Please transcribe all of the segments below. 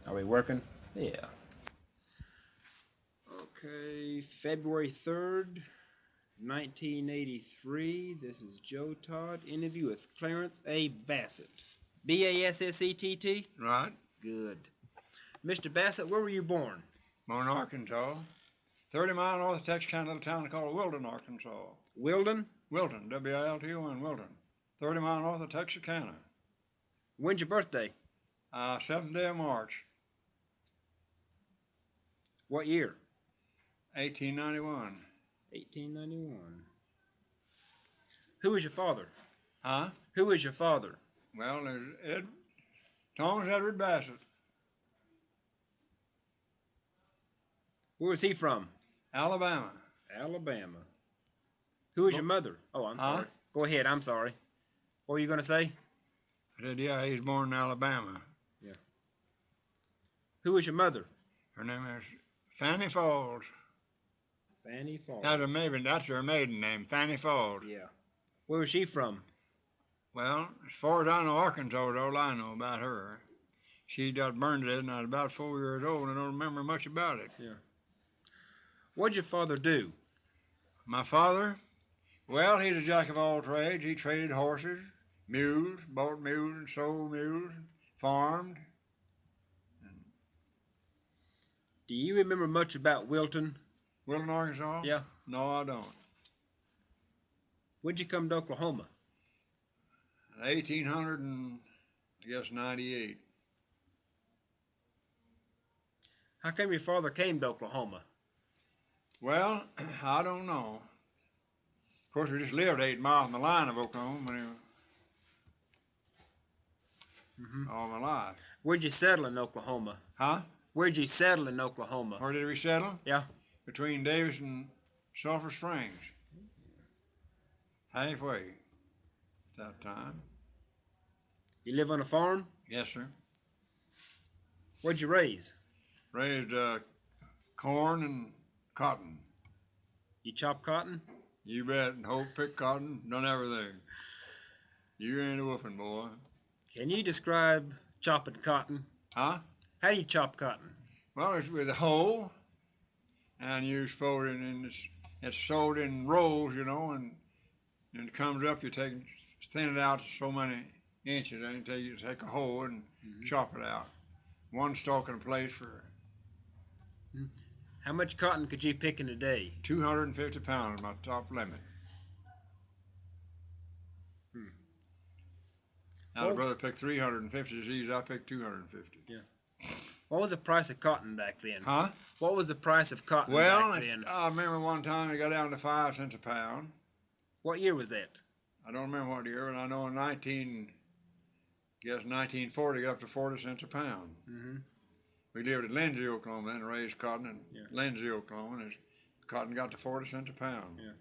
Are we working? Yeah. Okay, February 3rd, 1983. This is Joe Todd. Interview with Clarence A. Bassett. B-A-S-S-E-T-T? Right. Good. Mr. Bassett, where were you born? Born in Arkansas. 30 miles north of Texarkana, little town called Wilton, Arkansas. Wilton? Wilton, W-I-L-T-O-N, Wilton. 30 miles north of Texarkana. When's your birthday? 7th day of March, What year? 1891. 1891. Who was your father? Huh? Who was your father? Well, there's Thomas Edward Bassett. Where was he from? Alabama. Alabama. Who was your mother? Oh, I'm sorry. Go ahead, I'm sorry. What were you going to say? I said, yeah, he was born in Alabama. Yeah. Who was your mother? Her name is Fanny Falls. Fanny Falls. That's her maiden name, Fanny Falls. Yeah. Where was she from? Well, as far as I know, Arkansas is all I know about her. She got burned to death, and I was about 4 years old, and I don't remember much about it. Yeah. What'd your father do? My father? Well, he's a jack of all trades. He traded horses, mules, bought mules and sold mules, farmed. Do you remember much about Wilton? Wilton, Arkansas? Yeah. No, I don't. When'd you come to Oklahoma? 1898. How come your father came to Oklahoma? Well, I don't know. Of course, we just lived 8 miles from the line of Oklahoma all my life. Where'd you settle in Oklahoma? Huh? Where'd you settle in Oklahoma? Where did we settle? Yeah. Between Davis and Sulphur Springs. Halfway at that time. You live on a farm? Yes, sir. What'd you raise? Raised corn and cotton. You chop cotton? You bet. And hoe, pick cotton, done everything. You ain't a woofing, boy. Can you describe chopping cotton? Huh? How do you chop cotton? Well, it's with a hoe, and you fold it in. It's sewed in rolls, you know, and it comes up. You thin it out to so many inches, and you take a hoe and chop it out. One stalk in a place for How much cotton could you pick in a day? 250 pounds, my top limit. Now, my brother picked 350 Z's, I picked 250. Yeah. What was the price of cotton back then? Huh? What was the price of cotton Well, back then? I remember one time it got down to 5 cents a pound. What year was that? I don't remember what year, but I know in 1940 it got up to 40 cents a pound. We lived in Lindsay, Oklahoma, then raised cotton in Lindsay, Oklahoma, and cotton got to 40 cents a pound. Yeah.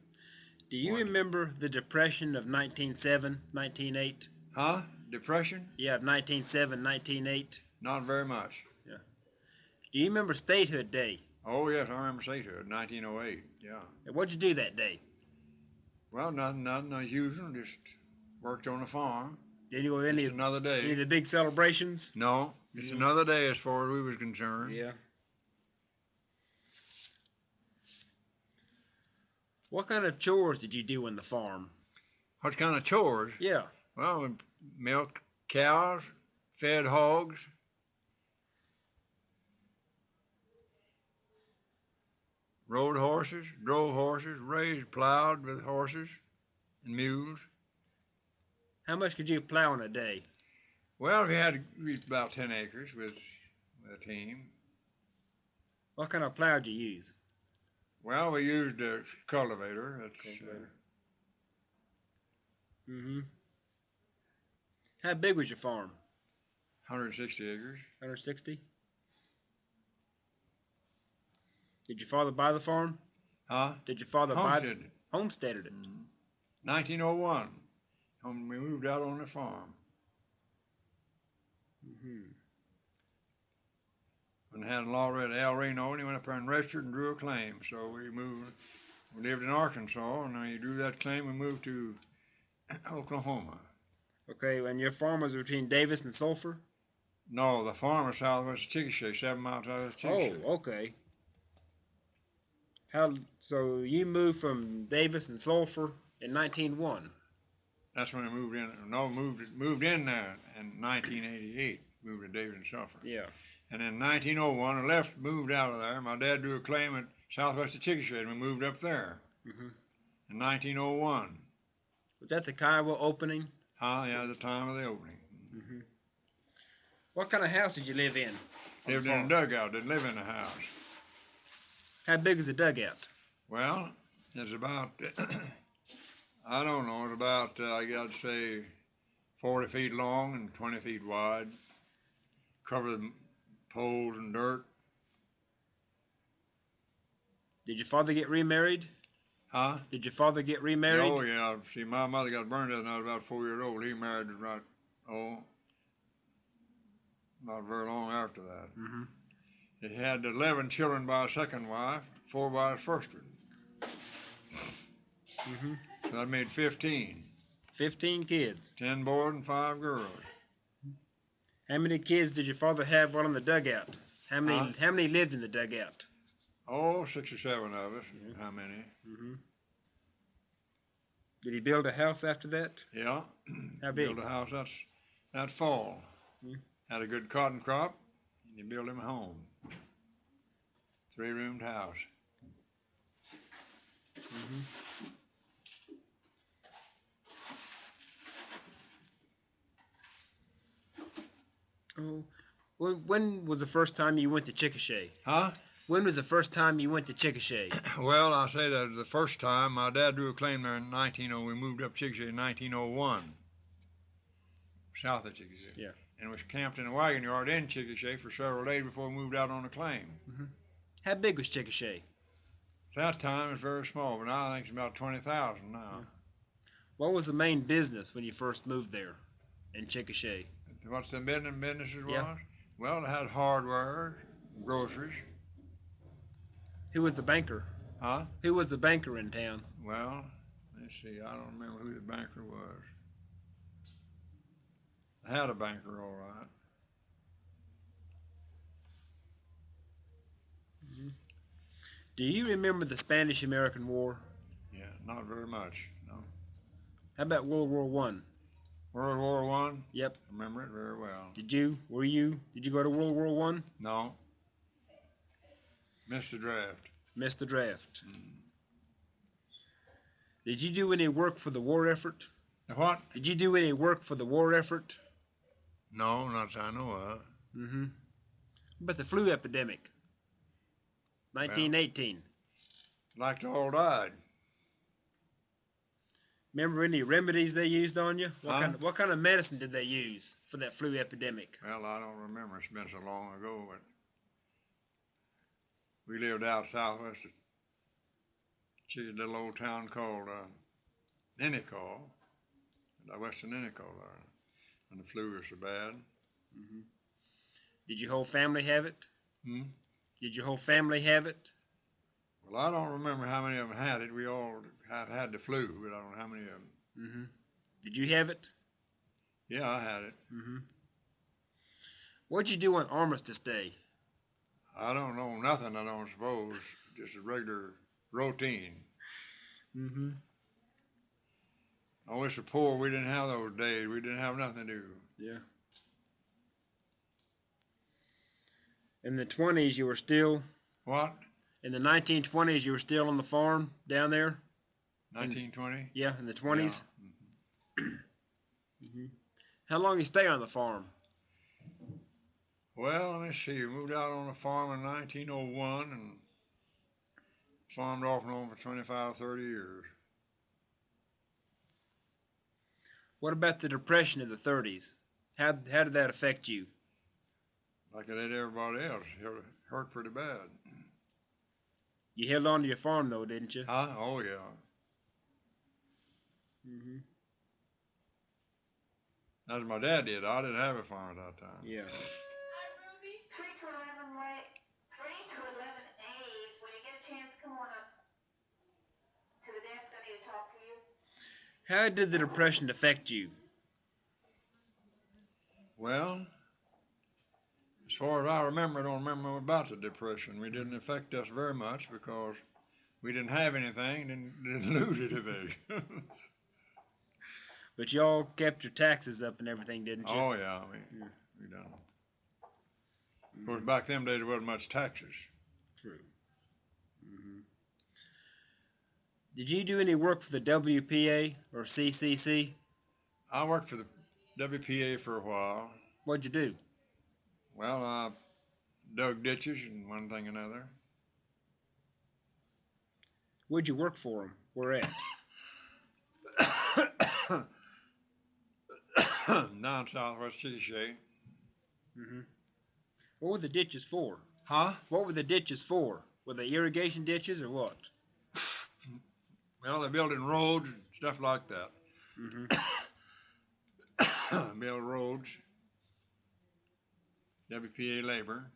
Do you remember the Depression of 1907, 1908? Huh? Depression? Yeah, of 1907, 1908. Not very much. Yeah. Do you remember Statehood Day? Oh, yes, I remember statehood, 1908, yeah. What'd you do that day? Well, nothing as usual, just worked on the farm. Did you go to Just another day. any of the big celebrations? No, it's another day as far as we was concerned. Yeah. What kind of chores did you do in the farm? What kind of chores? Yeah. Well, we milked cows, fed hogs, rode horses, drove horses, raised, plowed with horses and mules. How much could you plow in a day? Well, we had about 10 acres with a team. What kind of plow did you use? Well, we used a cultivator. How big was your farm? 160 acres. 160? Did your father buy the farm? Huh? Did your father Homesteaded. Homesteaded it? 1901. When we moved out on the farm. When I had a law read El Reno, and he went up there and registered and drew a claim. So we moved. We lived in Arkansas, and when he drew that claim, we moved to Oklahoma. Okay, and your farm was between Davis and Sulphur? No, the farm is southwest of Chickasha, 7 miles southwest of Oh, Chickasha. okay. So you moved from Davis and Sulphur in 1901. That's when I moved in. No, moved in there in 1988. Moved to Davis and Sulphur. Yeah. And in 1901, I left, moved out of there. My dad drew a claim at southwest of Chickasha, and we moved up there in 1901. Was that the Kiowa opening? Yeah, the time of the opening. What kind of house did you live in? Lived in a dugout, didn't live in a house. How big is a dugout? Well, it's about, I don't know, it's about, I got to say, 40 feet long and 20 feet wide. Covered with poles and dirt. Did your father get remarried? Huh? Did your father get remarried? Oh, yeah. See, my mother got burned when I was about 4 years old. He married right, not very long after that. He had 11 children by his second wife, 4 by his first one. So that made 15. 15 kids. 10 boys and 5 girls. How many kids did your father have while in the dugout? How many lived in the dugout? Oh, 6 or 7 of us. How many? Did he build a house after that? Yeah. How big? Built a house that fall. Had a good cotton crop, and he built him a home. 3-roomed house. Oh, when was the first time you went to Chickasha? Huh? When was the first time you went to Chickasha? Well, I'll say that the first time, my dad drew a claim there in 1900. We moved up Chickasha in 1901, south of Chickasha. Yeah. And was camped in a wagon yard in Chickasha for several days before we moved out on the claim. How big was Chickasha? At that time, it was very small, but now I think it's about 20,000 now. What was the main business when you first moved there in Chickasha? What's the businesses was? Yeah. Well, it had hardware, groceries. Who was the banker? Huh? Who was the banker in town? Well, let's see. I don't remember who the banker was. I had a banker, all right. Do you remember the Spanish-American War? Yeah, not very much, no. How about World War One? World War One? Yep. I remember it very well. Did you go to World War One? No. Missed the draft. Missed the draft. Did you do any work for the war effort? The what? Did you do any work for the war effort? No, not that I know of. What about the flu epidemic? 1918. Like they all died. Remember any remedies they used on you? Huh? What kind of medicine did they use for that flu epidemic? Well, I don't remember. It's been so long ago, but we lived out southwest of a little old town called Nennicaw, western Nennicaw there, and the flu was so bad. Did your whole family have it? Hmm? Did your whole family have it? Well, I don't remember how many of them had it. We all had the flu, but I don't know how many of them. Did you have it? Yeah, I had it. What'd you do on Armistice Day? I don't know nothing, I don't suppose. Just a regular routine. I wish the poor, we didn't have those days. We didn't have nothing to do. Yeah. In the 20s, you were still... What? In the 1920s, you were still on the farm down there? 1920? Yeah, in the 20s? Yeah. How long you stay on the farm? Well, let me see. We moved out on the farm in 1901 and farmed off and on for 25, 30 years. What about the Depression of the 30s? How did that affect you? Like it did everybody else. It hurt pretty bad. You held on to your farm, though, didn't you? Huh? Oh, yeah. As my dad did. I didn't have a farm at that time. Yeah. Hi, Ruby. 3 to 11 way. 3 to 11A. When you get a chance, come on up to the desk. I need to talk to you. How did the Depression affect you? Well, far as I remember, I don't remember about the Depression. It didn't affect us very much because we didn't have anything, didn't lose anything. But y'all kept your taxes up and everything, didn't you? Oh yeah, we done. Of course, back them days there wasn't much taxes. True. Did you do any work for the WPA or CCC? I worked for the WPA for a while. What'd you do? Well, I dug ditches and one thing or another. Where'd you work for them? Where at? Down southwest Chickasha. What were the ditches for? Huh? What were the ditches for? Were they irrigation ditches or what? Well, they're building roads and stuff like that. Build roads. WPA labor.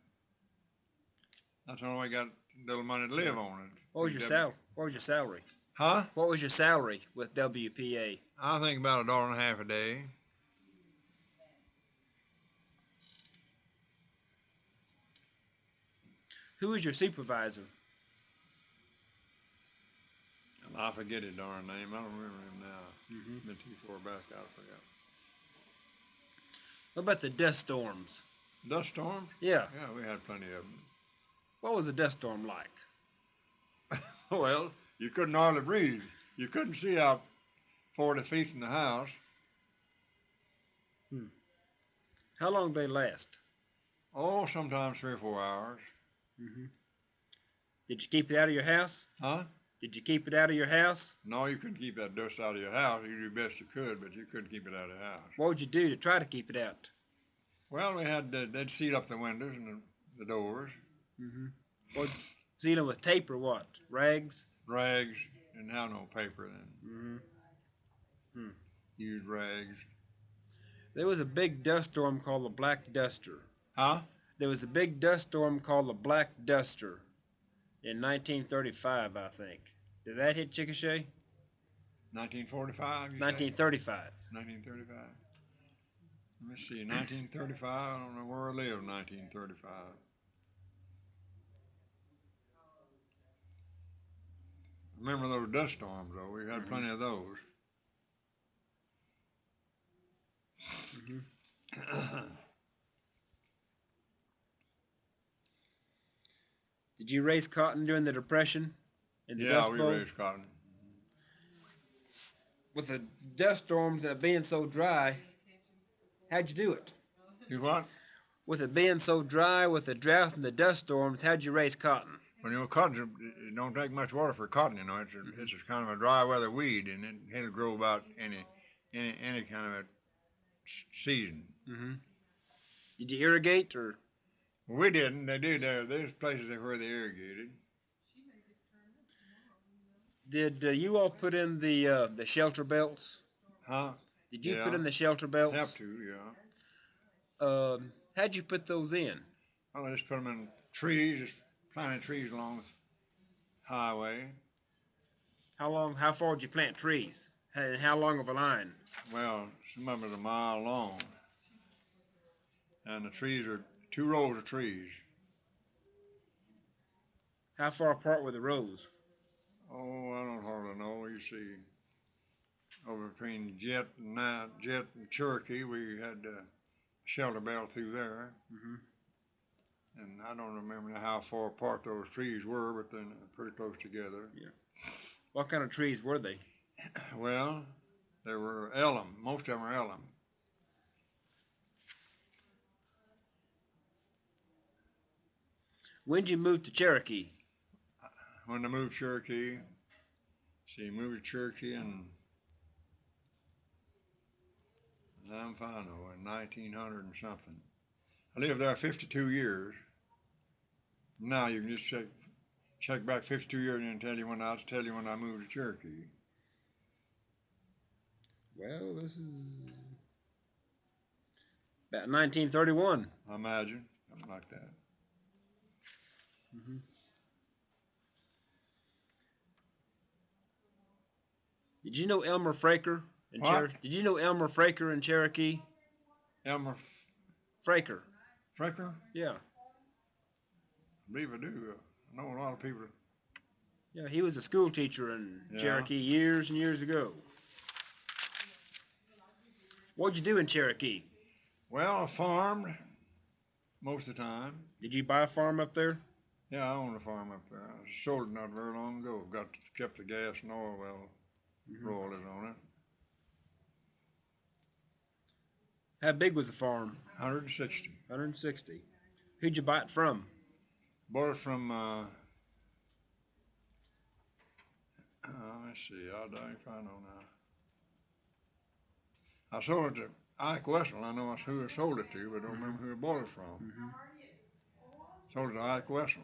That's the only way I got a little money to live on it. What was your salary? Huh? What was your salary with WPA? I think about $1.50 a day. Who was your supervisor? And I forget his darn name. I don't remember him now. Been too far back, I forgot. What about the dust storms? Dust storms? Yeah. Yeah, we had plenty of them. What was a dust storm like? Well, you couldn't hardly breathe. You couldn't see out 40 feet from the house. How long did they last? Oh, sometimes 3 or 4 hours. Did you keep it out of your house? Huh? Did you keep it out of your house? No, you couldn't keep that dust out of your house. You do the best you could, but you couldn't keep it out of the house. What would you do to try to keep it out? Well, we had they'd seal up the windows and the doors. Or seal them with tape or what? Rags? Rags. Didn't have no paper then. Used rags. There was a big dust storm called the Black Duster. Huh? There was a big dust storm called the Black Duster in 1935, I think. Did that hit Chickasha? 1945, you 1935. 1935. Let me see, 1935, I don't know where I lived in 1935. Remember those dust storms, though. We had plenty of those. Did you raise cotton during the Depression? In the Yeah, Dust we Bowl? raised cotton. With the dust storms being so dry, how'd you do it? You what? With it being so dry, with the drought and the dust storms, how'd you raise cotton? Well, you know, cotton, it don't take much water for cotton, you know. It's just kind of a dry weather weed, and it'll grow about any kind of a season. Did you irrigate or? We didn't. They do there. There's places where they irrigated. Did you all put in the shelter belts? Huh? Did you Yeah. put in the shelter belts? Have to, yeah. How'd you put those in? Well, I just put them in trees, just planted trees along the highway. How far did you plant trees? And how long of a line? Well, some of them are a mile long. And the trees are 2 rows of trees. How far apart were the rows? Oh, I don't hardly know. You see, over between Jet and Cherokee, we had a shelter belt through there. And I don't remember how far apart those trees were, but they're pretty close together. Yeah. What kind of trees were they? Well, they were elm. Most of them are elm. When'd you move to Cherokee? When I moved to Cherokee, moved to Cherokee in, I'm fine, in 1900 and something. I lived there 52 years. Now you can just check back 52 years and tell you when I moved to Cherokee. Well, this is about 1931. I imagine, something like that. Did you know Elmer Fraker in What? Cherokee? Did you know Elmer Fraker in Cherokee? Elmer, Fraker. Freckler? Yeah. I believe I do. I know a lot of people. Yeah, he was a school teacher in Yeah. Cherokee years and years ago. What'd you do in Cherokee? Well, I farmed most of the time. Did you buy a farm up there? Yeah, I own a farm up there. I sold it not very long ago. Kept the gas and oil well royalties on it. How big was the farm? 160. 160. Who'd you buy it from? Bought it from, let's see, I don't if I know now. I sold it to Ike Wessel. I know who I sold it to, but I don't remember who I bought it from. Sold it to Ike Wessel.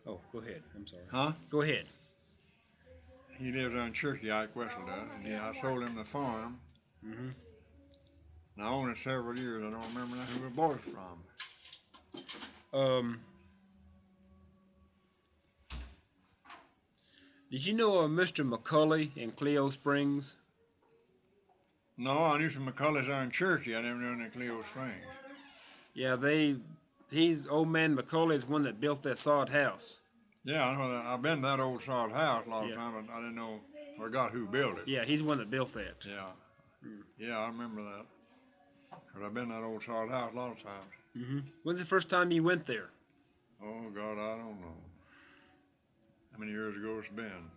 Oh, go ahead. I'm sorry. Huh? Go ahead. He lives out in Cherokee, Ike Wessel does. And I sold him the farm. Mm-hmm. And I owned it several years. I don't remember now who I bought it from. Did you know a Mr. McCulley in Cleo Springs? No, I knew some McCullers out in Cherokee. I never knew any in Cleo Springs. Yeah, he's old man McCulley is one that built that sod house. Yeah, I know that. I've been to that old sod house a lot of times, but I didn't know or got who built it. Yeah, he's the one that built that. Yeah. Yeah, I remember that. Because I've been to that old sod house a lot of times. Mm-hmm. When's the first time you went there? Oh, God, I don't know. How many years ago it's been?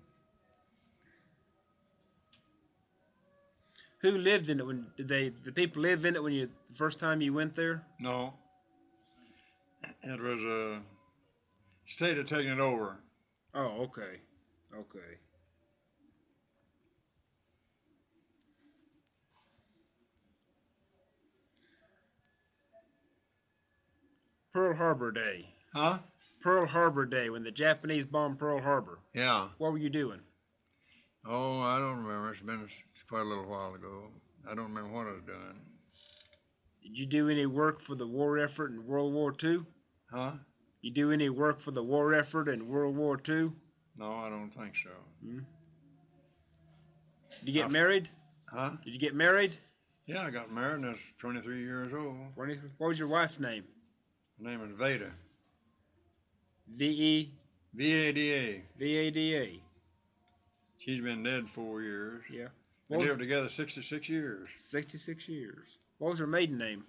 Who lived in it? The people live in it the first time you went there? No. It was a state had taken it over. Oh, okay. Okay. Pearl Harbor Day. Huh? Pearl Harbor Day, when the Japanese bombed Pearl Harbor. Yeah. What were you doing? Oh, I don't remember. It's quite a little while ago. I don't remember what I was doing. Did you do any work for the war effort in World War II? Huh? You do any work for the war effort in World War II? No, I don't think so. Hmm? Did you get married? Huh? Did you get married? Yeah, I got married and I was 23 years old. What was your wife's name? Her name is Veda. V-E? V-A-D-A. V-A-D-A. She's been dead 4 years. Yeah. We lived together 66 years. 66 years. What was her maiden name?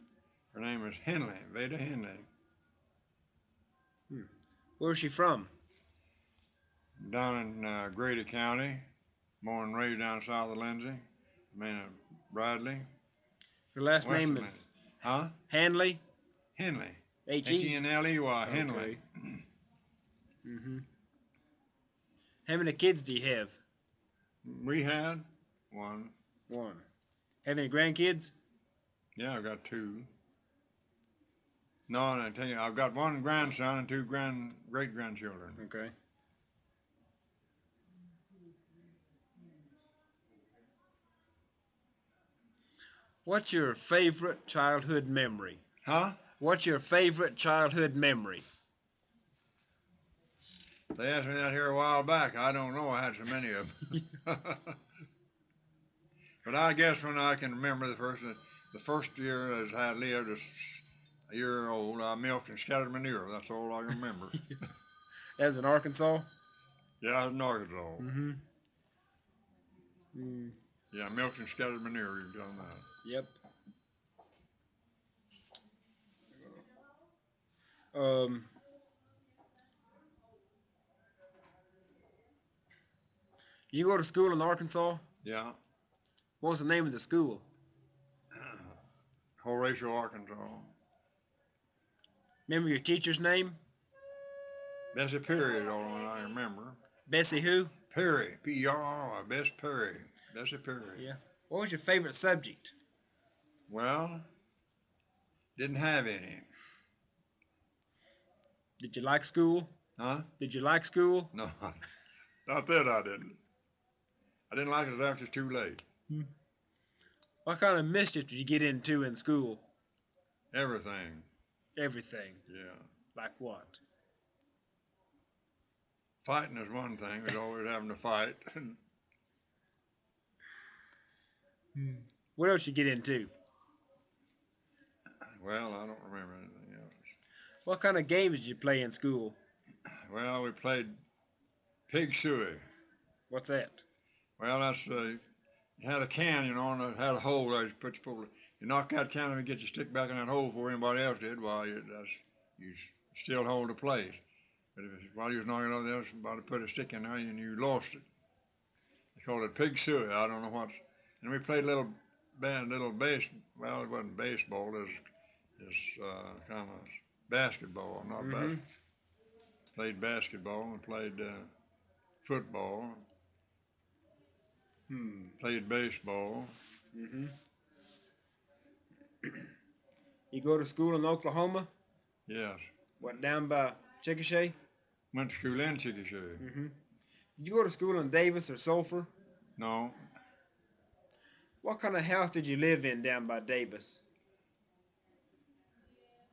Her name is Henley, Veda Henley. Where was she from? Down in Grady County, born and raised down south of Lindsay. Bradley. Her last West name of is Lindsay. Huh? Hanley? Henley. H-E? H-E-N-L-E-Y, Henley. Mm-hmm. How many kids do you have? We had one. One. Have any grandkids? Yeah, I've got two. No, and I tell you, I've got one grandson and two great-grandchildren. Okay. What's your favorite childhood memory? Huh? What's your favorite childhood memory? They asked me that here a while back. I don't know. I had so many of them. But I guess when I can remember the first year as I lived as a year old, I milked and scattered manure. That's all I can remember. As in Arkansas? Yeah, I was in Arkansas. Mm-hmm. Mm. Yeah, milked and scattered manure. You've done that. Yep. You go to school in Arkansas? Yeah. What was the name of the school? Horatio, Arkansas. Remember your teacher's name? Bessie Perry is all I remember. Bessie who? Perry, P-E-R-R-Y, Bess Perry. Bessie Perry. Yeah. What was your favorite subject? Well, didn't have any. Did you like school? Huh? Did you like school? No, not that I didn't. I didn't like it after too late. What kind of mischief did you get into in school? Everything. Everything. Yeah. Like what? Fighting is one thing. We're always having to fight. What else you get into? Well, I don't remember anything else. What kind of games did you play in school? Well, we played pig suey. What's that? Well, that's you had a can, you know, and it had a hole there. You knock that can and get your stick back in that hole before anybody else did. While you still hold the place. But while you was knocking it off, there somebody put a stick in there and you lost it. They called it pig suey. I don't know what. And we played little base. Well, it wasn't baseball. It was kind of basketball, not basketball. Played basketball and played football. Played baseball. You go to school in Oklahoma? Yes. What, down by Chickasha? Went to school in Chickasha. Did you go to school in Davis or Sulphur? No. What kind of house did you live in down by Davis?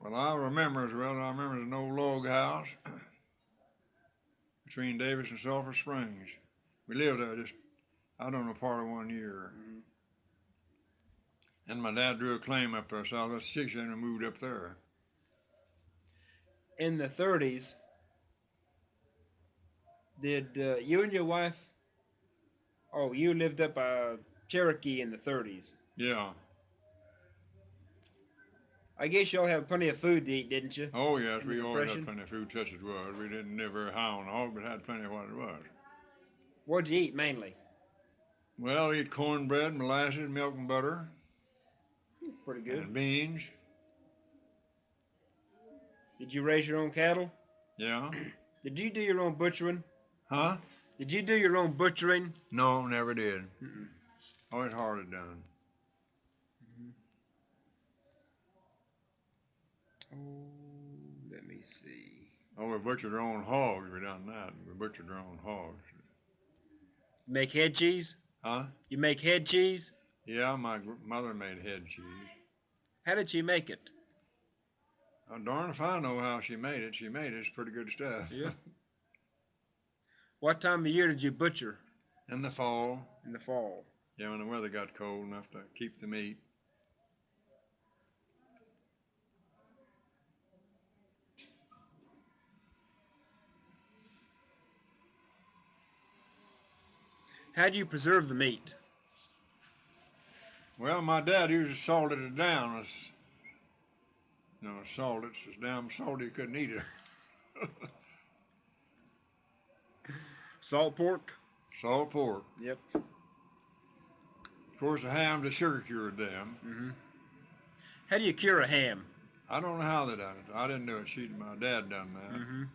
Well, I remember an old log house between Davis and Sulphur Springs. We lived there just, I don't know, part of 1 year. And my dad drew a claim up there, Southwest 60, and we moved up there. In the 30s, did you and your wife, you lived up Cherokee in the 30s. Yeah. I guess y'all had plenty of food to eat, didn't you? Oh, yes, In we the always had Depression? plenty of food, such as it was. We didn't never high on hog, but had plenty of what it was. What'd you eat mainly? Well, we eat cornbread, molasses, milk and butter, Pretty good. and beans. Did you raise your own cattle? Yeah. Did you do your own butchering? Huh? Did you do your own butchering? No, never did. Always hard it done. Oh, let me see. Oh, we butchered our own hogs. We done that. We butchered our own hogs. Make head cheese? Huh? You make head cheese? Yeah, my mother made head cheese. How did she make it? Oh, darn if I know how she made it. She made it. It's pretty good stuff. Yeah. What time of year did you butcher? In the fall. In the fall. Yeah, when the weather got cold enough to keep the meat. How do you preserve the meat? Well, my dad usually salted it down. Salt it's so damn salty you couldn't eat it. Salt pork? Salt pork. Yep. Of course, the hams, they sugar cured them. How do you cure a ham? I don't know how they done it. I didn't do it. My dad done that.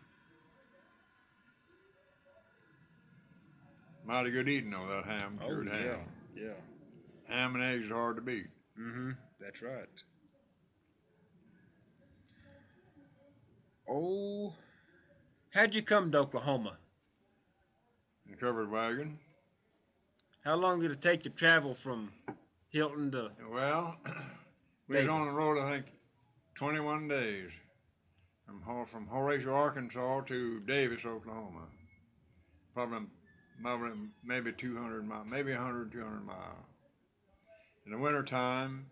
Mighty good eating though, that ham, cured ham. Yeah. Ham and eggs are hard to beat. That's right. Oh, how'd you come to Oklahoma? In a covered wagon. How long did it take to travel from Hilton to... Well, we was on the road, I think, 21 days. From Horatio, Arkansas to Davis, Oklahoma. Probably maybe 200 miles, maybe 100, 200 miles. In the wintertime,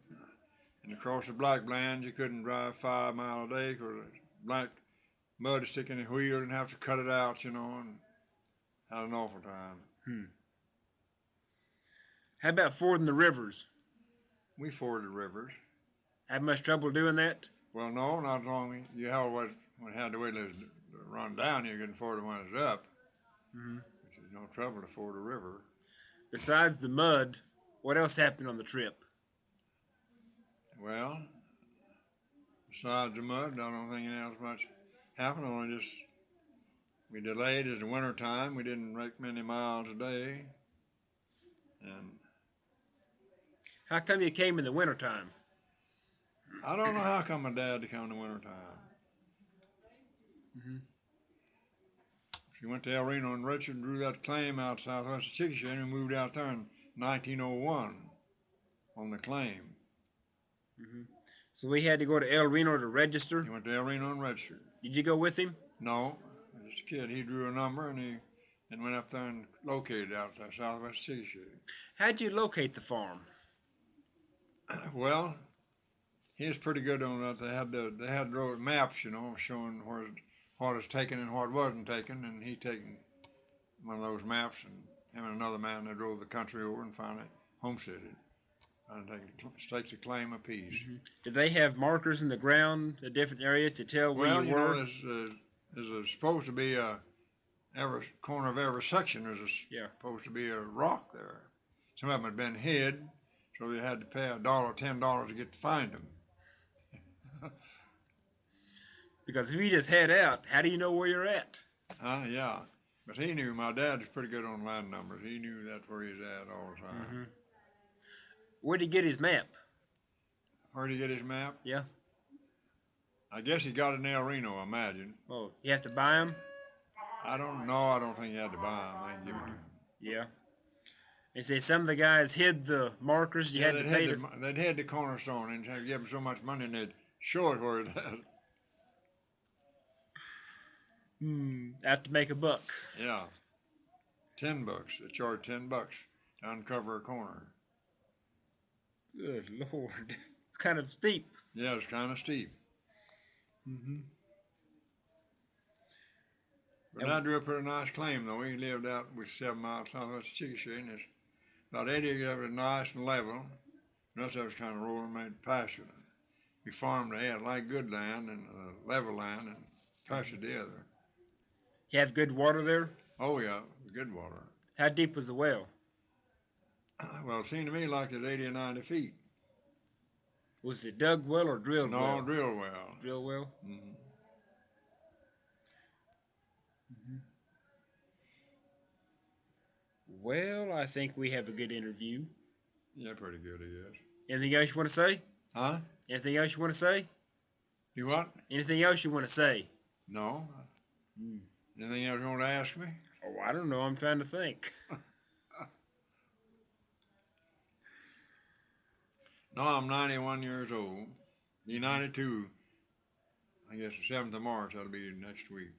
and across the black lands, you couldn't drive 5 miles a day because black mud sticking in the wheel and have to cut it out, and had an awful time. How about fording the rivers? We forded rivers. Had much trouble doing that? Well, no, not as long as you had to wait till it run down, you couldn't ford it when it was up. Which is no trouble to ford a river. Besides the mud, what else happened on the trip? Well, besides the mud, I don't think anything else much happened. Only just we delayed in the winter time. We didn't make many miles a day. And How come you came in the wintertime? I don't know how come my dad to come in the winter time. She went to El Reno and Richard drew that claim out southwest of Chickasha, and we moved out there in 1901 on the claim. So we had to go to El Reno to register? He went to El Reno and registered. Did you go with him? No, just a kid. He drew a number and went up there and located out there southwest of Chickasha. How'd you locate the farm? Well, he was pretty good on that. They had road maps, you know, showing what was taken and what wasn't taken, and he taken one of those maps, and him and another man, they drove the country over and finally homesteaded, trying to stake a claim apiece. Mm-hmm. Did they have markers in the ground at different areas to tell where Well, you were? know, there's supposed to be every corner of every section supposed to be a rock there. Some of them had been hid, so they had to pay $1, $10 to get to find them. Because if you just head out, how do you know where you're at? Yeah. But he knew, my dad was pretty good on land numbers. He knew that's where he was at all the time. Mm-hmm. Where'd he get his map? Where'd he get his map? Yeah. I guess he got it in El Reno, I imagine. Oh, you have to buy them? I don't know. I don't think he had to buy them. They can give it to him. Yeah. They say some of the guys hid the markers. You had to pay they'd hid the cornerstone and give them so much money and they'd show it where it at. Have to make a buck. Yeah. $10. They charge $10 to uncover a corner. Good Lord. It's kind of steep. Yeah, it's kind of steep. Mm-hmm. But Dad drew a pretty nice claim, though. He lived out with 7 miles southwest of Chickasha, and it's about 80 of it was nice and level. The rest of it was kind of rolling, made pasture. We farmed ahead, like good land and level land, and pastured the other. You have good water there? Oh, yeah, good water. How deep was the well? Well, it seemed to me like it's 80 or 90 feet. Was it dug well or drilled well? No, drill well. Drill well? Mm-hmm. Well, I think we have a good interview. Yeah, pretty good, I guess. Anything else you want to say? Huh? Anything else you want to say? You what? Anything else you want to say? No. Anything else you want to ask me? Oh, I don't know. I'm trying to think. No, I'm 91 years old. Be 92, I guess the 7th of March, that'll be next week.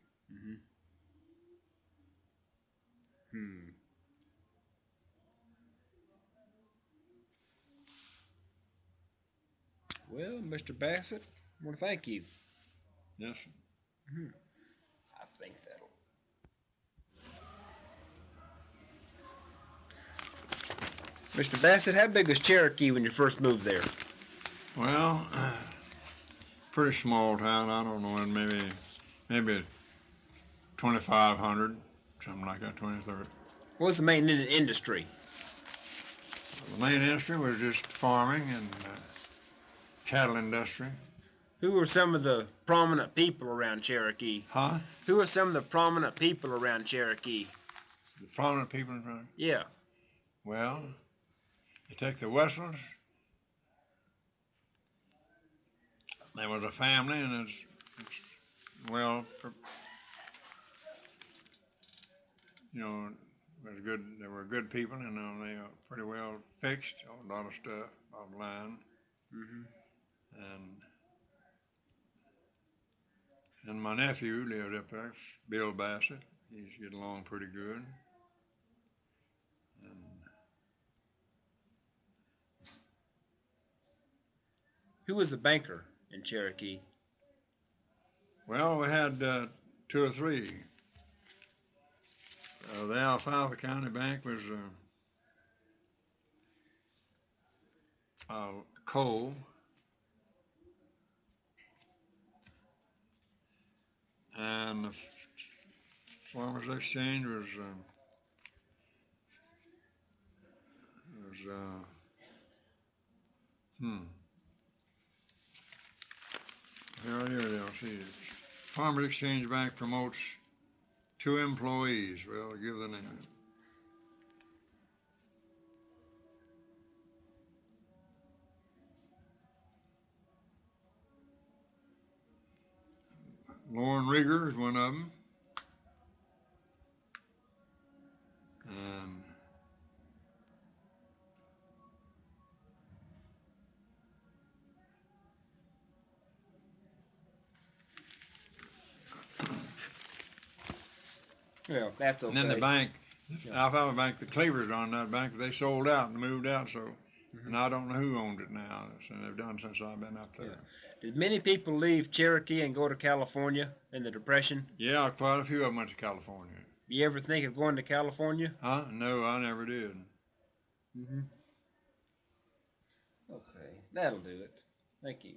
Well, Mr. Bassett, I want to thank you. Yes, sir. I think that'll. Mr. Bassett, how big was Cherokee when you first moved there? Well, pretty small town. I don't know, maybe 2,500, something like that, 20, 30. What was the main industry? The main industry was just farming and cattle industry. Who were some of the prominent people around Cherokee? Huh? Who were some of the prominent people around Cherokee? The prominent people in front? Yeah. Well, you take the Westlers. There was a family, and well, you know, it was good. They were good people, and they were pretty well fixed. A lot of stuff, a lot of land, and my nephew lived up there, Bill Bassett. He's getting along pretty good. And Who was the banker in Cherokee? well, we had 2 or 3. The Alfalfa County Bank was Cole. And the Farmers Exchange was here they are. See, Farmers Exchange Bank promotes 2 employees. Well, I'll give the name. Lauren Rieger is one of them. And Well, that's okay. then the bank, Alfalfa Bank, the Cleavers on that bank, they sold out and moved out, so and I don't know who owned it now. So they've done since I've been up there. Yeah. Did many people leave Cherokee and go to California in the Depression? Yeah, quite a few of them went to California. You ever think of going to California? Huh? No, I never did. Mm-hmm. Okay, that'll do it. Thank you.